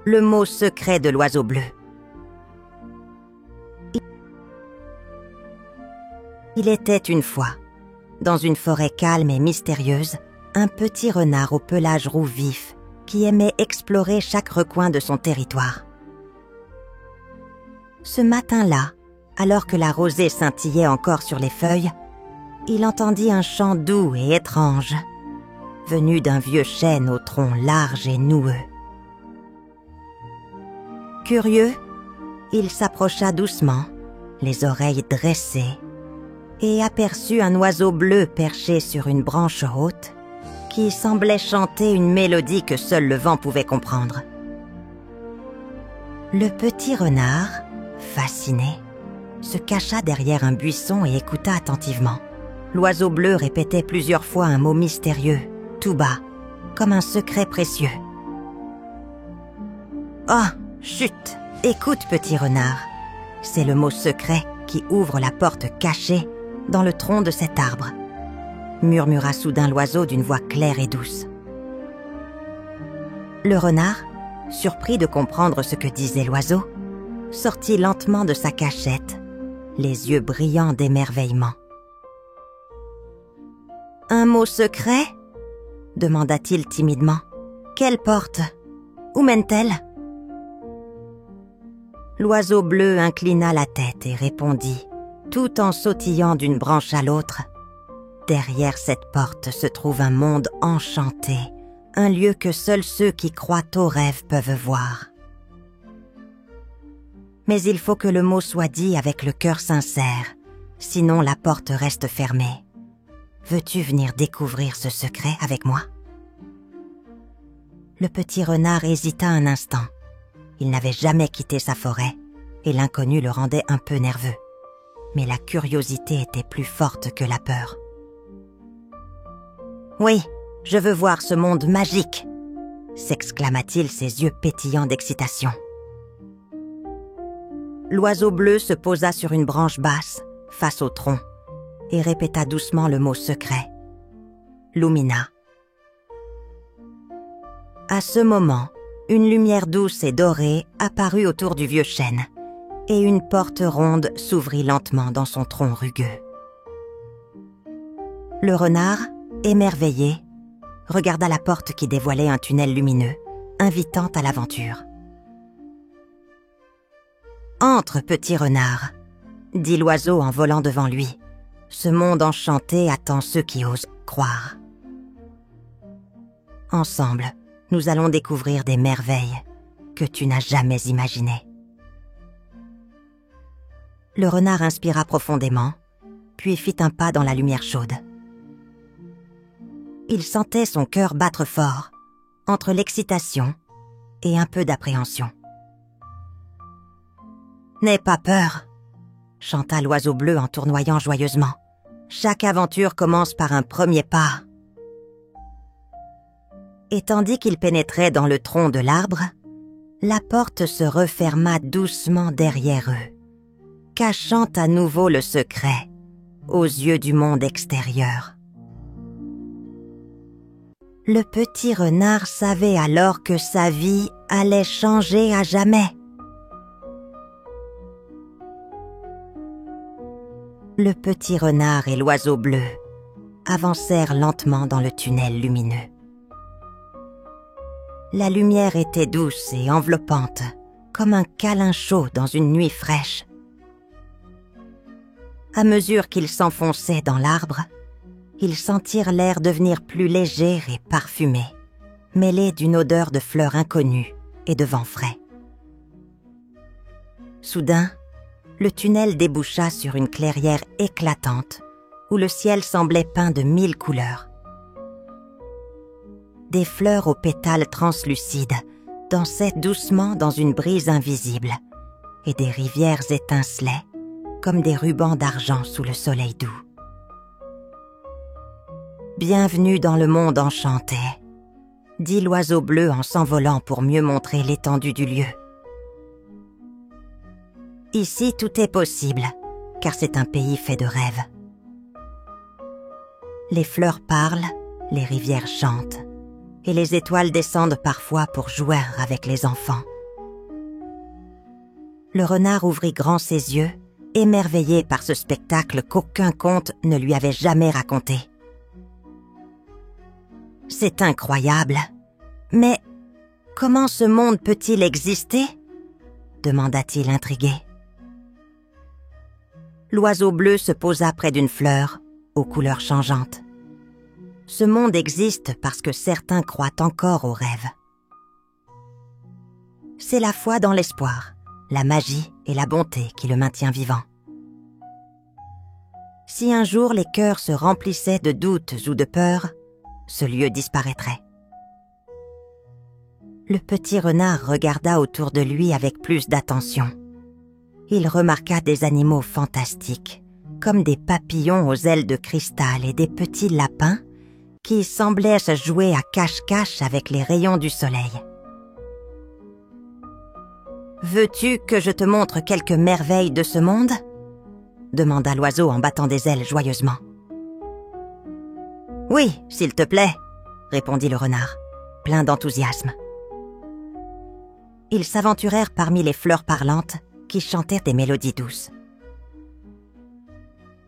le mot secret de l'oiseau bleu. Il était une fois, dans une forêt calme et mystérieuse, un petit renard au pelage roux vif qui aimait explorer chaque recoin de son territoire. Ce matin-là, alors que la rosée scintillait encore sur les feuilles, il entendit un chant doux et étrange, venu d'un vieux chêne au tronc large et noueux. Curieux, il s'approcha doucement, les oreilles dressées, et aperçut un oiseau bleu perché sur une branche haute qui semblait chanter une mélodie que seul le vent pouvait comprendre. Le petit renard, fasciné, se cacha derrière un buisson et écouta attentivement. L'oiseau bleu répétait plusieurs fois un mot mystérieux, tout bas, comme un secret précieux. « Oh, chut, écoute, petit renard, c'est le mot secret qui ouvre la porte cachée dans le tronc de cet arbre, » murmura soudain l'oiseau d'une voix claire et douce. Le renard, surpris de comprendre ce que disait l'oiseau, sortit lentement de sa cachette, les yeux brillants d'émerveillement. « Un mot secret ?» demanda-t-il timidement. « Quelle porte? Où mène-t-elle » L'oiseau bleu inclina la tête et répondit, tout en sautillant d'une branche à l'autre. Derrière cette porte se trouve un monde enchanté, un lieu que seuls ceux qui croient aux rêves peuvent voir. Mais il faut que le mot soit dit avec le cœur sincère, sinon la porte reste fermée. Veux-tu venir découvrir ce secret avec moi ? Le petit renard hésita un instant. Il n'avait jamais quitté sa forêt, et l'inconnu le rendait un peu nerveux. Mais la curiosité était plus forte que la peur. « Oui, je veux voir ce monde magique !» s'exclama-t-il, ses yeux pétillants d'excitation. L'oiseau bleu se posa sur une branche basse, face au tronc, et répéta doucement le mot secret. « Lumina ». À ce moment, une lumière douce et dorée apparut autour du vieux chêne, et une porte ronde s'ouvrit lentement dans son tronc rugueux. Le renard, émerveillé, regarda la porte qui dévoilait un tunnel lumineux, invitant à l'aventure. « Entre, petit renard !» dit l'oiseau en volant devant lui. « Ce monde enchanté attend ceux qui osent croire. » Ensemble, nous allons découvrir des merveilles que tu n'as jamais imaginées. Le renard inspira profondément, puis fit un pas dans la lumière chaude. Il sentait son cœur battre fort, entre l'excitation et un peu d'appréhension. « N'aie pas peur !» chanta l'oiseau bleu en tournoyant joyeusement. « Chaque aventure commence par un premier pas. » Et tandis qu'il pénétrait dans le tronc de l'arbre, la porte se referma doucement derrière eux, cachant à nouveau le secret aux yeux du monde extérieur. Le petit renard savait alors que sa vie allait changer à jamais. Le petit renard et l'oiseau bleu avancèrent lentement dans le tunnel lumineux. La lumière était douce et enveloppante, comme un câlin chaud dans une nuit fraîche. À mesure qu'ils s'enfonçaient dans l'arbre, ils sentirent l'air devenir plus léger et parfumé, mêlé d'une odeur de fleurs inconnues et de vent frais. Soudain, le tunnel déboucha sur une clairière éclatante où le ciel semblait peint de 1000 couleurs. Des fleurs aux pétales translucides dansaient doucement dans une brise invisible et des rivières étincelaient comme des rubans d'argent sous le soleil doux. « Bienvenue dans le monde enchanté », dit l'oiseau bleu en s'envolant pour mieux montrer l'étendue du lieu. Ici, tout est possible, car c'est un pays fait de rêves. Les fleurs parlent, les rivières chantent, et les étoiles descendent parfois pour jouer avec les enfants. Le renard ouvrit grand ses yeux, émerveillé par ce spectacle qu'aucun conte ne lui avait jamais raconté. « C'est incroyable, mais comment ce monde peut-il exister ?» demanda-t-il intrigué. L'oiseau bleu se posa près d'une fleur, aux couleurs changeantes. Ce monde existe parce que certains croient encore aux rêves. C'est la foi dans l'espoir, la magie et la bonté qui le maintient vivant. Si un jour les cœurs se remplissaient de doutes ou de peurs, ce lieu disparaîtrait. Le petit renard regarda autour de lui avec plus d'attention. Il remarqua des animaux fantastiques, comme des papillons aux ailes de cristal et des petits lapins qui semblaient se jouer à cache-cache avec les rayons du soleil. « Veux-tu que je te montre quelques merveilles de ce monde ?» demanda l'oiseau en battant des ailes joyeusement. « Oui, s'il te plaît, » répondit le renard, plein d'enthousiasme. Ils s'aventurèrent parmi les fleurs parlantes qui chantèrent des mélodies douces.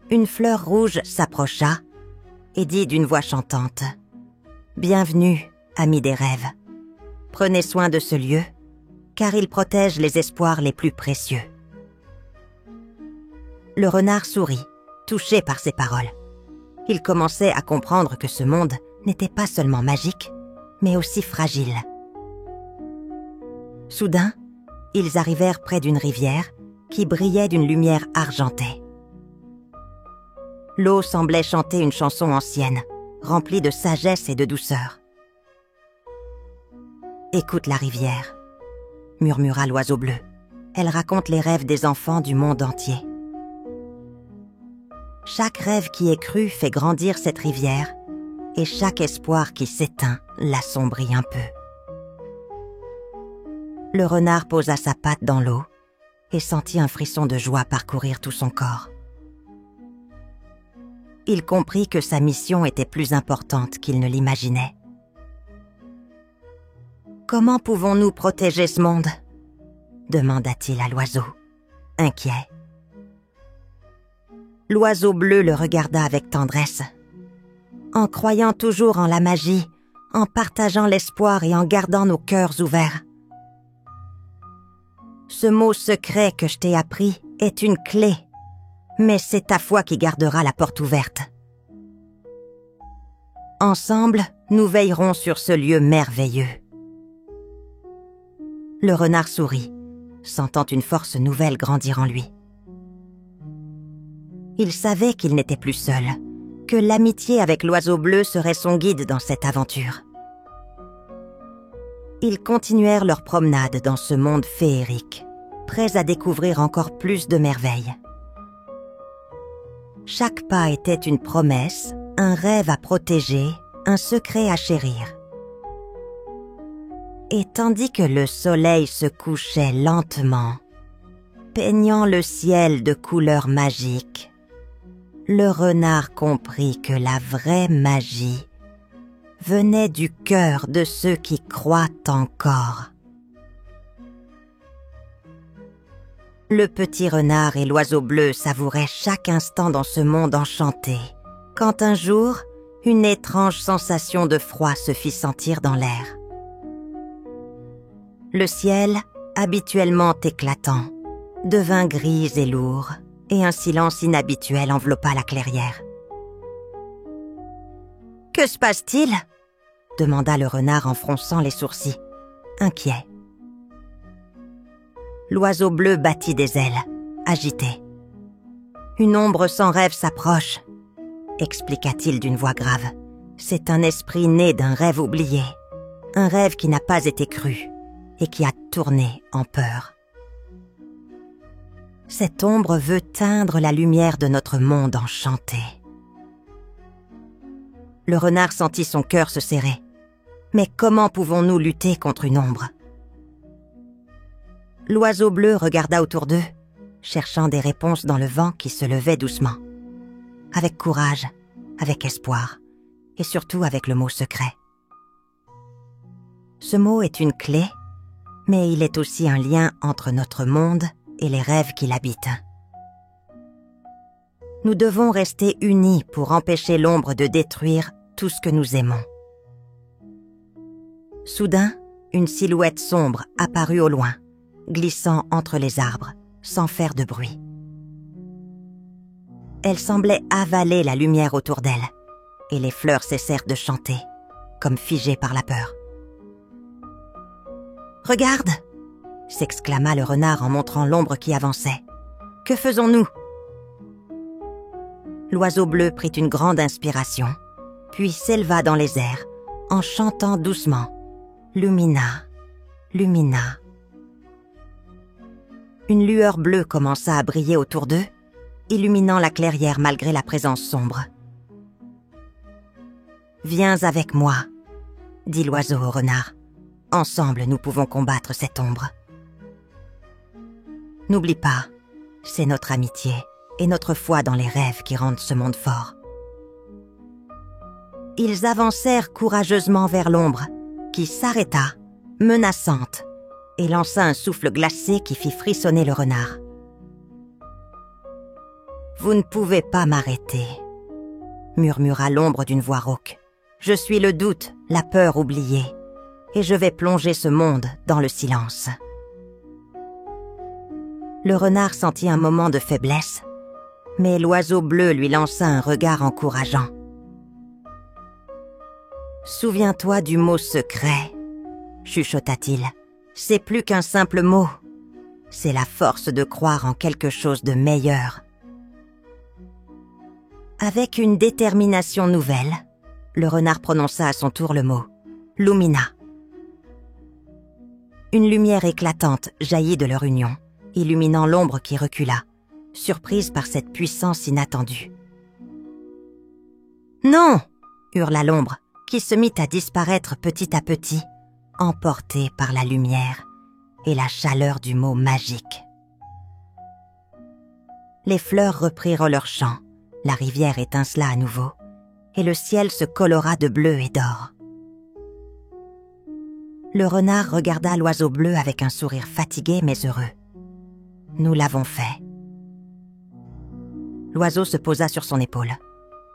Une fleur rouge s'approcha et dit d'une voix chantante « Bienvenue, amis des rêves. Prenez soin de ce lieu, car il protège les espoirs les plus précieux. » Le renard sourit, touché par ces paroles. Il commençait à comprendre que ce monde n'était pas seulement magique, mais aussi fragile. Soudain, ils arrivèrent près d'une rivière qui brillait d'une lumière argentée. L'eau semblait chanter une chanson ancienne, remplie de sagesse et de douceur. « Écoute la rivière », murmura l'oiseau bleu. « Elle raconte les rêves des enfants du monde entier. » Chaque rêve qui est cru fait grandir cette rivière, et chaque espoir qui s'éteint l'assombrit un peu. Le renard posa sa patte dans l'eau et sentit un frisson de joie parcourir tout son corps. Il comprit que sa mission était plus importante qu'il ne l'imaginait. « Comment pouvons-nous protéger ce monde ?» demanda-t-il à l'oiseau, inquiet. L'oiseau bleu le regarda avec tendresse. « En croyant toujours en la magie, en partageant l'espoir et en gardant nos cœurs ouverts. Ce mot secret que je t'ai appris est une clé, mais c'est ta foi qui gardera la porte ouverte. Ensemble, nous veillerons sur ce lieu merveilleux. » Le renard sourit, sentant une force nouvelle grandir en lui. Il savait qu'il n'était plus seul, que l'amitié avec l'oiseau bleu serait son guide dans cette aventure. Ils continuèrent leur promenade dans ce monde féerique, prêts à découvrir encore plus de merveilles. Chaque pas était une promesse, un rêve à protéger, un secret à chérir. Et tandis que le soleil se couchait lentement, peignant le ciel de couleurs magiques, le renard comprit que la vraie magie venait du cœur de ceux qui croient encore. Le petit renard et l'oiseau bleu savouraient chaque instant dans ce monde enchanté, quand un jour, une étrange sensation de froid se fit sentir dans l'air. Le ciel, habituellement éclatant, devint gris et lourd, et un silence inhabituel enveloppa la clairière. « Que se passe-t-il » demanda le renard en fronçant les sourcils, inquiet. L'oiseau bleu battit des ailes, agité. « Une ombre sans rêve s'approche » expliqua-t-il d'une voix grave. « C'est un esprit né d'un rêve oublié, un rêve qui n'a pas été cru et qui a tourné en peur. Cette ombre veut teindre la lumière de notre monde enchanté. » Le renard sentit son cœur se serrer. Mais comment pouvons-nous lutter contre une ombre ? L'oiseau bleu regarda autour d'eux, cherchant des réponses dans le vent qui se levait doucement. Avec courage, avec espoir, et surtout avec le mot secret. Ce mot est une clé, mais il est aussi un lien entre notre monde et les rêves qui l'habitent. Nous devons rester unis pour empêcher l'ombre de détruire tout ce que nous aimons. Soudain, une silhouette sombre apparut au loin, glissant entre les arbres, sans faire de bruit. Elle semblait avaler la lumière autour d'elle, et les fleurs cessèrent de chanter, comme figées par la peur. « Regarde !» s'exclama le renard en montrant l'ombre qui avançait. « Que faisons-nous » L'oiseau bleu prit une grande inspiration, puis s'éleva dans les airs, en chantant doucement « Lumina, Lumina ». Une lueur bleue commença à briller autour d'eux, illuminant la clairière malgré la présence sombre. « Viens avec moi », dit l'oiseau au renard. « Ensemble, nous pouvons combattre cette ombre. » N'oublie pas, c'est notre amitié et notre foi dans les rêves qui rendent ce monde fort. Ils avancèrent courageusement vers l'ombre, qui s'arrêta, menaçante, et lança un souffle glacé qui fit frissonner le renard. « Vous ne pouvez pas m'arrêter, » murmura l'ombre d'une voix rauque. « Je suis le doute, la peur oubliée, et je vais plonger ce monde dans le silence. » Le renard sentit un moment de faiblesse, mais l'oiseau bleu lui lança un regard encourageant. « Souviens-toi du mot secret, » chuchota-t-il. « C'est plus qu'un simple mot. C'est la force de croire en quelque chose de meilleur. » Avec une détermination nouvelle, le renard prononça à son tour le mot « Lumina ». Une lumière éclatante jaillit de leur union, illuminant l'ombre qui recula, surprise par cette puissance inattendue. « Non !» hurla l'ombre, qui se mit à disparaître petit à petit, emportée par la lumière et la chaleur du mot magique. Les fleurs reprirent leur chant, la rivière étincela à nouveau, et le ciel se colora de bleu et d'or. Le renard regarda l'oiseau bleu avec un sourire fatigué mais heureux. « Nous l'avons fait. » L'oiseau se posa sur son épaule.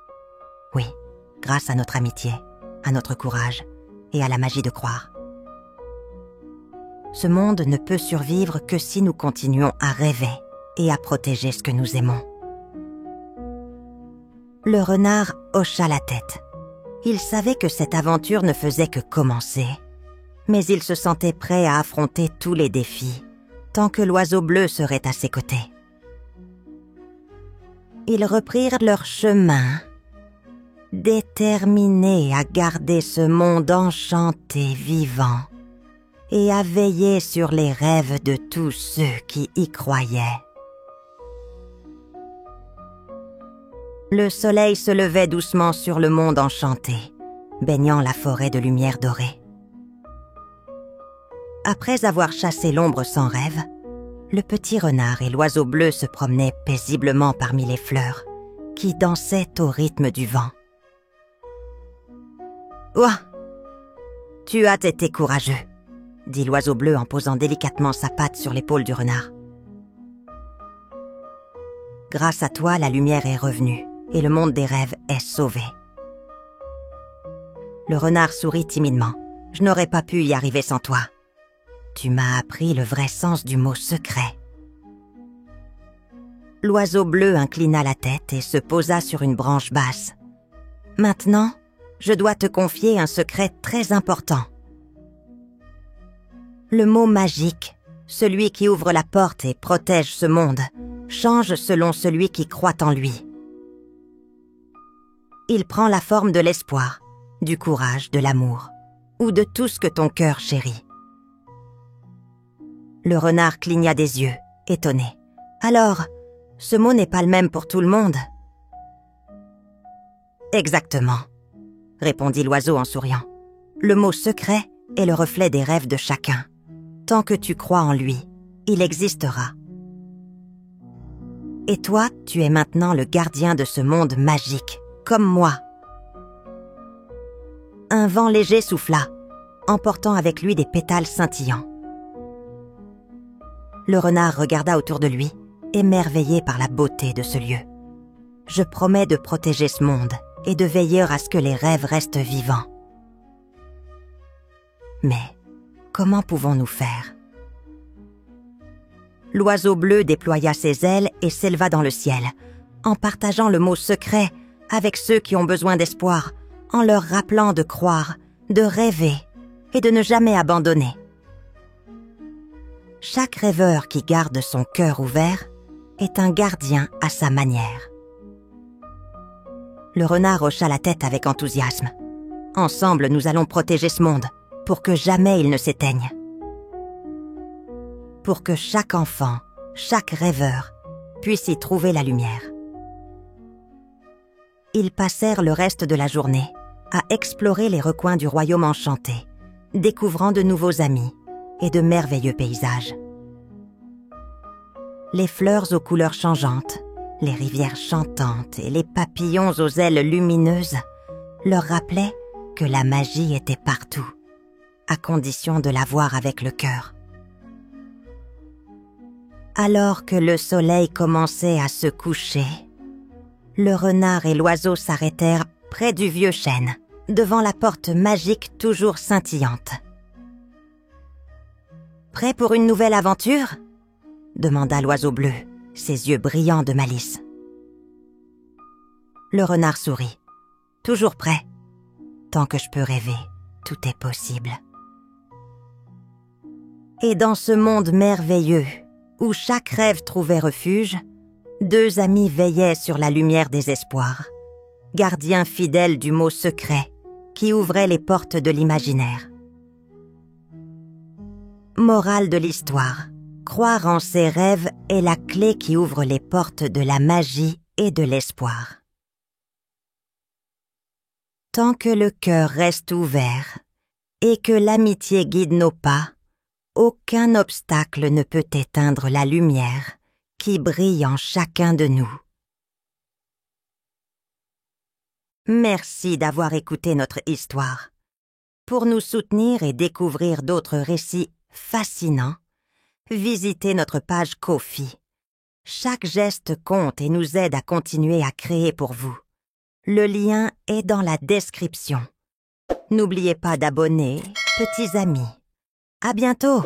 « Oui, grâce à notre amitié, à notre courage et à la magie de croire. Ce monde ne peut survivre que si nous continuons à rêver et à protéger ce que nous aimons. » Le renard hocha la tête. Il savait que cette aventure ne faisait que commencer, mais il se sentait prêt à affronter tous les défis, tant que l'oiseau bleu serait à ses côtés. Ils reprirent leur chemin, déterminés à garder ce monde enchanté vivant et à veiller sur les rêves de tous ceux qui y croyaient. Le soleil se levait doucement sur le monde enchanté, baignant la forêt de lumière dorée. Après avoir chassé l'ombre sans rêve, le petit renard et l'oiseau bleu se promenaient paisiblement parmi les fleurs, qui dansaient au rythme du vent. « Ouah, tu as été courageux !» dit l'oiseau bleu en posant délicatement sa patte sur l'épaule du renard. « Grâce à toi, la lumière est revenue et le monde des rêves est sauvé. » Le renard sourit timidement. « Je n'aurais pas pu y arriver sans toi. Tu m'as appris le vrai sens du mot secret. » L'oiseau bleu inclina la tête et se posa sur une branche basse. « Maintenant, je dois te confier un secret très important. Le mot magique, celui qui ouvre la porte et protège ce monde, change selon celui qui croit en lui. Il prend la forme de l'espoir, du courage, de l'amour, ou de tout ce que ton cœur chérit. » Le renard cligna des yeux, étonné. « Alors, ce mot n'est pas le même pour tout le monde ?»« Exactement, » répondit l'oiseau en souriant. « Le mot secret est le reflet des rêves de chacun. Tant que tu crois en lui, il existera. Et toi, tu es maintenant le gardien de ce monde magique, comme moi. » Un vent léger souffla, emportant avec lui des pétales scintillants. Le renard regarda autour de lui, émerveillé par la beauté de ce lieu. « Je promets de protéger ce monde et de veiller à ce que les rêves restent vivants. » Mais comment pouvons-nous faire? L'oiseau bleu déploya ses ailes et s'éleva dans le ciel, en partageant le mot secret avec ceux qui ont besoin d'espoir, en leur rappelant de croire, de rêver et de ne jamais abandonner. Chaque rêveur qui garde son cœur ouvert est un gardien à sa manière. Le renard hocha la tête avec enthousiasme. Ensemble, nous allons protéger ce monde pour que jamais il ne s'éteigne. Pour que chaque enfant, chaque rêveur puisse y trouver la lumière. Ils passèrent le reste de la journée à explorer les recoins du royaume enchanté, découvrant de nouveaux amis et de merveilleux paysages. Les fleurs aux couleurs changeantes, les rivières chantantes et les papillons aux ailes lumineuses leur rappelaient que la magie était partout, à condition de la voir avec le cœur. Alors que le soleil commençait à se coucher, le renard et l'oiseau s'arrêtèrent près du vieux chêne, devant la porte magique toujours scintillante. « Prêt pour une nouvelle aventure ?» demanda l'oiseau bleu, ses yeux brillants de malice. Le renard sourit. « Toujours prêt. Tant que je peux rêver, tout est possible. » Et dans ce monde merveilleux, où chaque rêve trouvait refuge, deux amis veillaient sur la lumière des espoirs, gardiens fidèles du mot secret qui ouvrait les portes de l'imaginaire. Morale de l'histoire: croire en ses rêves est la clé qui ouvre les portes de la magie et de l'espoir. Tant que le cœur reste ouvert et que l'amitié guide nos pas, aucun obstacle ne peut éteindre la lumière qui brille en chacun de nous. Merci d'avoir écouté notre histoire. Pour nous soutenir et découvrir d'autres récits fascinants, visitez notre page Ko-fi. Chaque geste compte et nous aide à continuer à créer pour vous. Le lien est dans la description. N'oubliez pas d'abonner, petits amis. À bientôt!